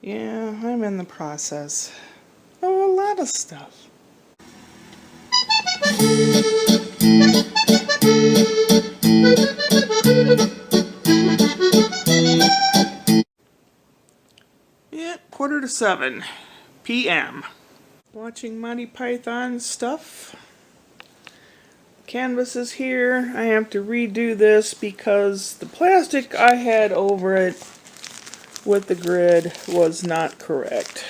Yeah, I'm in the process. Oh, a lot of stuff. Yeah, 6:45 p.m. Watching Monty Python stuff. Canvas is here. I have to redo this because the plastic I had over it with the grid was not correct.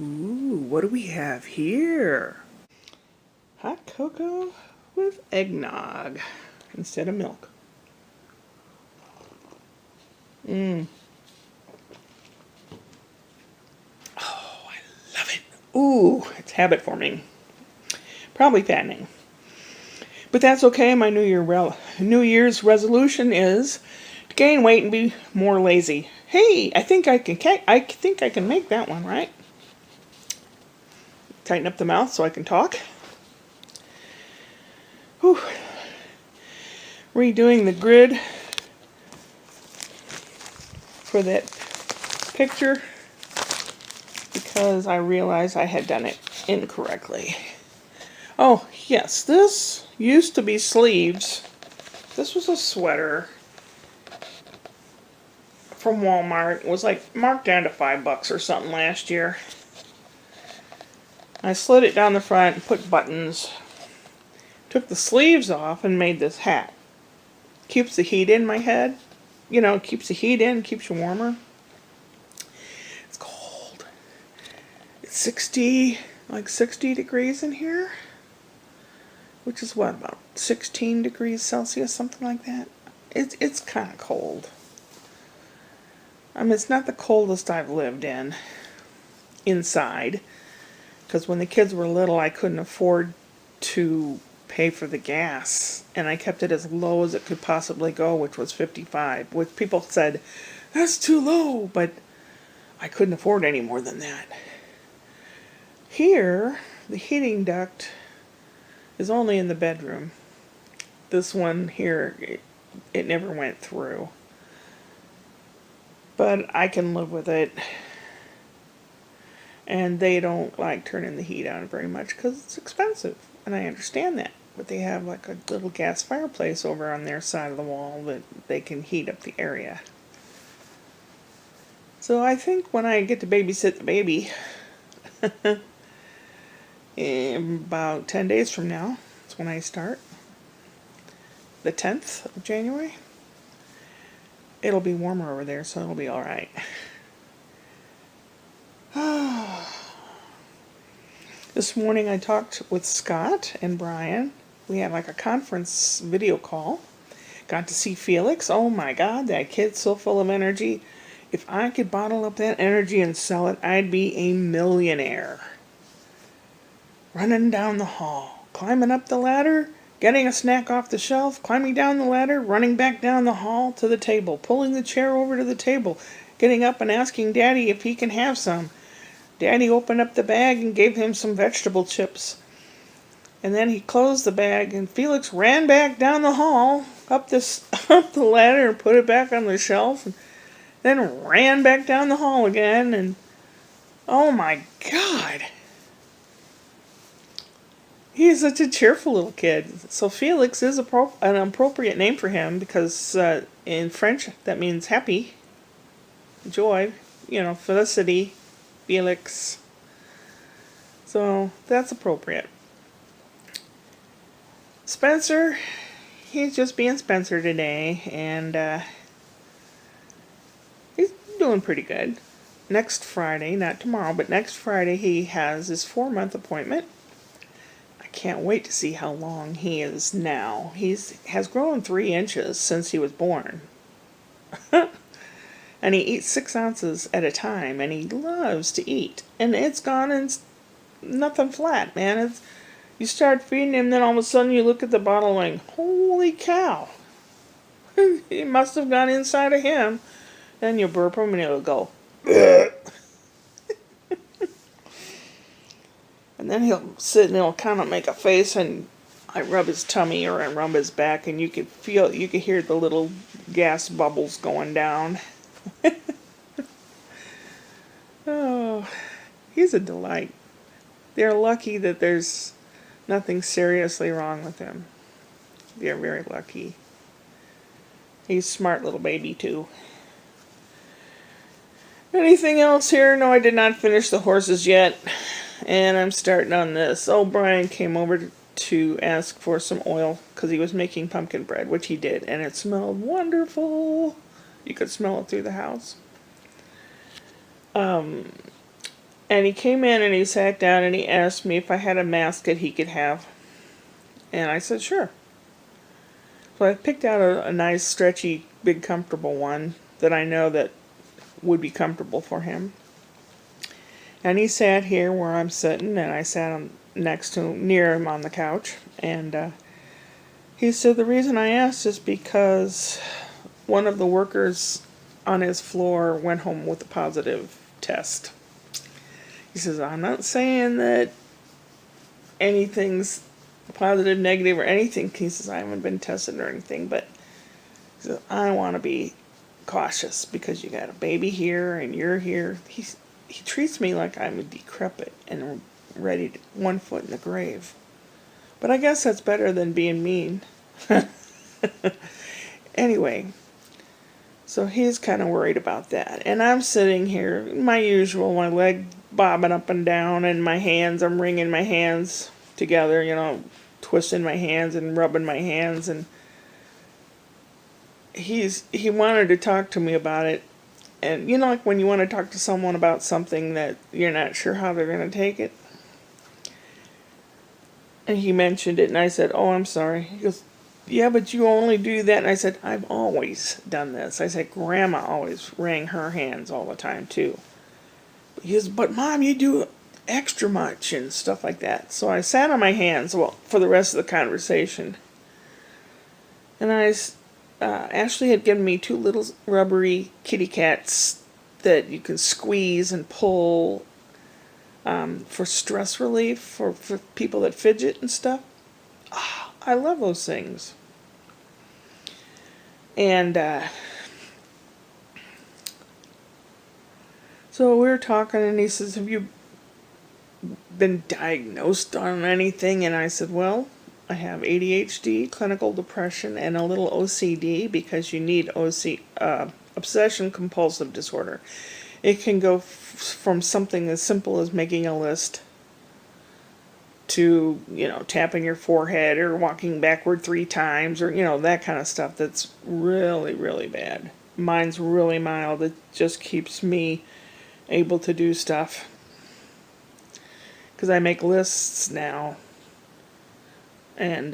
Ooh, what do we have here? Hot cocoa with eggnog instead of milk. Oh, I love it. Ooh, it's habit forming. Probably fattening. But that's okay. My New Year's resolution is to gain weight and be more lazy. Hey, I think I can make that one, right? Tighten up the mouth so I can talk. Whew. Redoing the grid for that picture because I realized I had done it incorrectly. Oh, yes, this used to be sleeves. This was a sweater from Walmart. It was like marked down to $5 or something last year. I slid it down the front and put buttons. Took the sleeves off and made this hat. Keeps the heat in my head. You know, keeps the heat in, keeps you warmer. It's cold. It's 60 degrees in here. Which is what, about 16 degrees Celsius, something like that. It's kind of cold. I mean, it's not the coldest I've lived in inside. Because when the kids were little, I couldn't afford to pay for the gas. And I kept it as low as it could possibly go, which was 55. Which people said, that's too low. But I couldn't afford any more than that. Here, the heating duct is only in the bedroom. This one here, it never went through. But I can live with it. And they don't like turning the heat on very much because it's expensive. And I understand that. But they have like a little gas fireplace over on their side of the wall that they can heat up the area. So I think when I get to babysit the baby, in about 10 days from now, that's when I start. The 10th of January. It'll be warmer over there, so it'll be alright. This morning I talked with Scott and Brian. We had like a conference video call. Got to see Felix. Oh my God, that kid's so full of energy. If I could bottle up that energy and sell it, I'd be a millionaire. Running down the hall, climbing up the ladder, getting a snack off the shelf, climbing down the ladder, running back down the hall to the table, pulling the chair over to the table, getting up and asking Daddy if he can have some. Daddy opened up the bag and gave him some vegetable chips. And then he closed the bag and Felix ran back down the hall, up the ladder and put it back on the shelf, and then ran back down the hall again, and oh my God. He's such a cheerful little kid. So Felix is an appropriate name for him because in French that means happy, joy, felicity, Felix. So that's appropriate. Spencer, he's just being Spencer today, and he's doing pretty good. Next Friday, not tomorrow, but next Friday he has his 4-month appointment. Can't wait to see how long he is now. Has grown 3 inches since he was born. And he eats 6 ounces at a time, and he loves to eat. And it's gone and nothing flat, man. You start feeding him, then all of a sudden you look at the bottle and holy cow. It must have gone inside of him. Then you burp him and he'll go, ugh. And then he'll sit and he'll kind of make a face, and I rub his tummy or I rub his back, and you could hear the little gas bubbles going down. Oh, he's a delight. They're lucky that there's nothing seriously wrong with him. They're very lucky. He's a smart little baby, too. Anything else here? No, I did not finish the horses yet. And I'm starting on this. Oh, Brian came over to ask for some oil because he was making pumpkin bread, which he did. And it smelled wonderful. You could smell it through the house. And he came in and he sat down and he asked me if I had a mask that he could have. And I said, sure. So I picked out a nice, stretchy, big, comfortable one that I know that would be comfortable for him. And he sat here where I'm sitting, and I sat near him on the couch. And he said the reason I asked is because one of the workers on his floor went home with a positive test. He says, I'm not saying that anything's positive, negative, or anything. He says, I haven't been tested or anything, but he says, I want to be cautious because you got a baby here and you're here. He treats me like I'm decrepit and ready to, 1 foot in the grave. But I guess that's better than being mean. Anyway, so he's kind of worried about that. And I'm sitting here, my usual, my leg bobbing up and down, and my hands, I'm wringing my hands together, you know, twisting my hands and rubbing my hands. And he wanted to talk to me about it. And you know, like when you want to talk to someone about something that you're not sure how they're going to take it. And he mentioned it, and I said, oh, I'm sorry. He goes, yeah, but you only do that. And I said, I've always done this. I said, Grandma always wrung her hands all the time, too. He goes, but Mom, you do extra much and stuff like that. So I sat on my hands, well, for the rest of the conversation. And Ashley had given me 2 little rubbery kitty cats that you can squeeze and pull for stress relief, for people that fidget and stuff. Oh, I love those things. And so we were talking, and he says, have you been diagnosed on anything? And I said, well, I have ADHD, clinical depression, and a little OCD, because you need obsession compulsive disorder. It can go from something as simple as making a list to, you know, tapping your forehead or walking backward 3 times, or, you know, that kind of stuff that's really, really bad. Mine's really mild. It just keeps me able to do stuff because I make lists now. And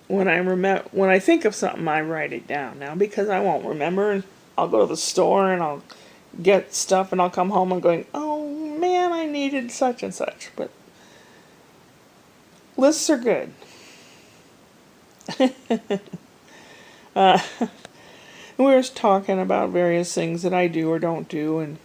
when I think of something, I write it down now, because I won't remember, and I'll go to the store and I'll get stuff and I'll come home and going, oh man, I needed such and such. But lists are good. We were talking about various things that I do or don't do, and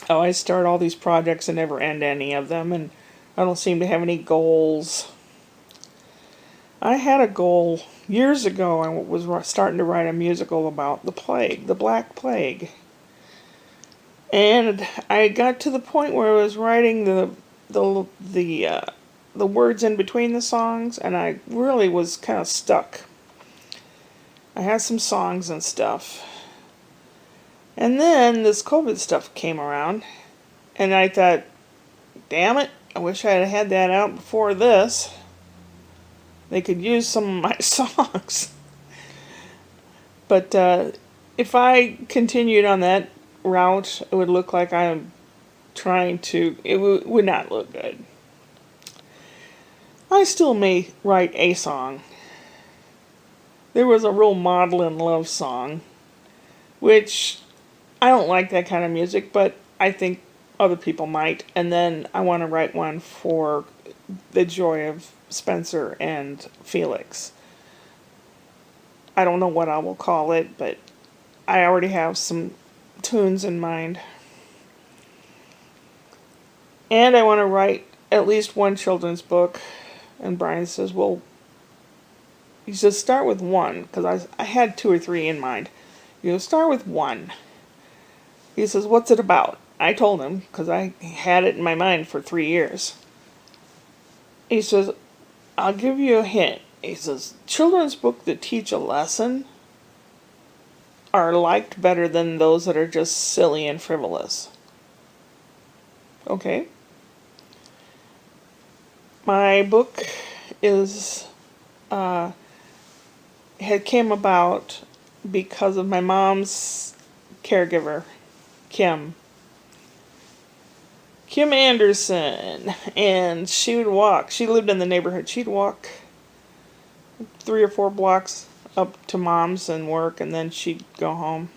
how I start all these projects and never end any of them, and I don't seem to have any goals. I had a goal years ago. I was starting to write a musical about the plague, the Black Plague. And I got to the point where I was writing the words in between the songs, and I really was kind of stuck. I had some songs and stuff. And then this COVID stuff came around, and I thought, damn it, I wish I had had that out before this. They could use some of my songs. But if I continued on that route, it would look like I'm trying to, it would not look good. I still may write a song. There was a real maudlin love song, which I don't like that kind of music, but I think other people might. And then I want to write one for the joy of Spencer and Felix. I don't know what I will call it, but I already have some tunes in mind. And I want to write at least one children's book. And Brian says, well, he says, start with one, because I had 2 or 3 in mind. You know, start with one. He says, what's it about? I told him, because I had it in my mind for 3 years. He says, I'll give you a hint. He says, children's books that teach a lesson are liked better than those that are just silly and frivolous. Okay. My book is had came about because of my mom's caregiver, Kim Anderson, and she would walk. She lived in the neighborhood. She'd walk 3 or 4 blocks up to mom's and work, and then she'd go home.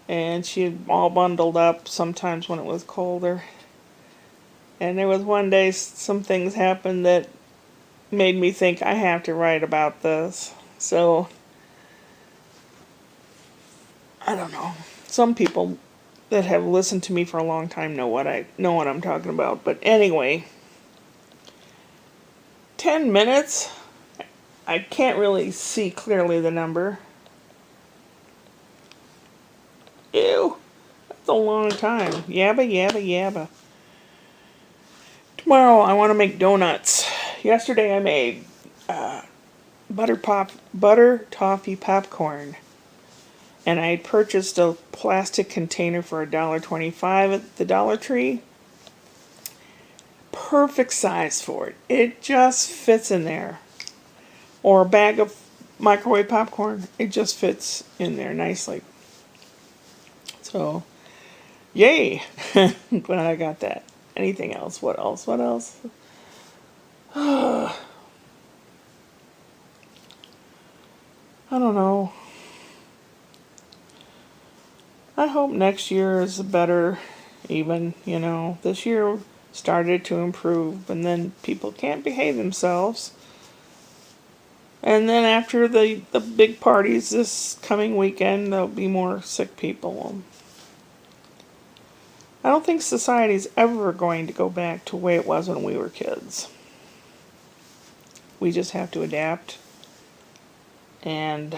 And she'd all bundled up sometimes when it was colder. And there was one day some things happened that made me think I have to write about this. So, I don't know. Some people that have listened to me for a long time know what I'm talking about. But anyway, 10 minutes. I can't really see clearly the number. Ew, that's a long time. Yabba, yabba, yabba. Tomorrow I want to make donuts. Yesterday I made butter toffee popcorn. And I purchased a plastic container for $1.25 at the Dollar Tree. Perfect size for it. It just fits in there. Or a bag of microwave popcorn. It just fits in there nicely. So, yay! Glad I got that. Anything else? What else? What else? I don't know. I hope next year is better, even, This year started to improve, and then people can't behave themselves. And then after the big parties this coming weekend, there'll be more sick people. I don't think society's ever going to go back to the way it was when we were kids. We just have to adapt and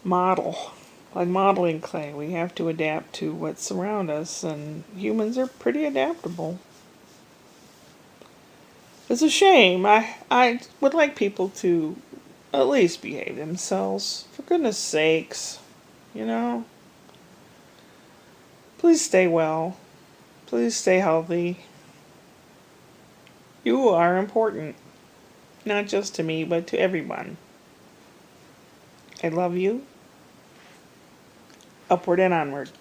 model. Like modeling clay, we have to adapt to what's around us, and humans are pretty adaptable. It's a shame. I would like people to at least behave themselves. For goodness sakes, Please stay well. Please stay healthy. You are important. Not just to me, but to everyone. I love you. Upward and onward.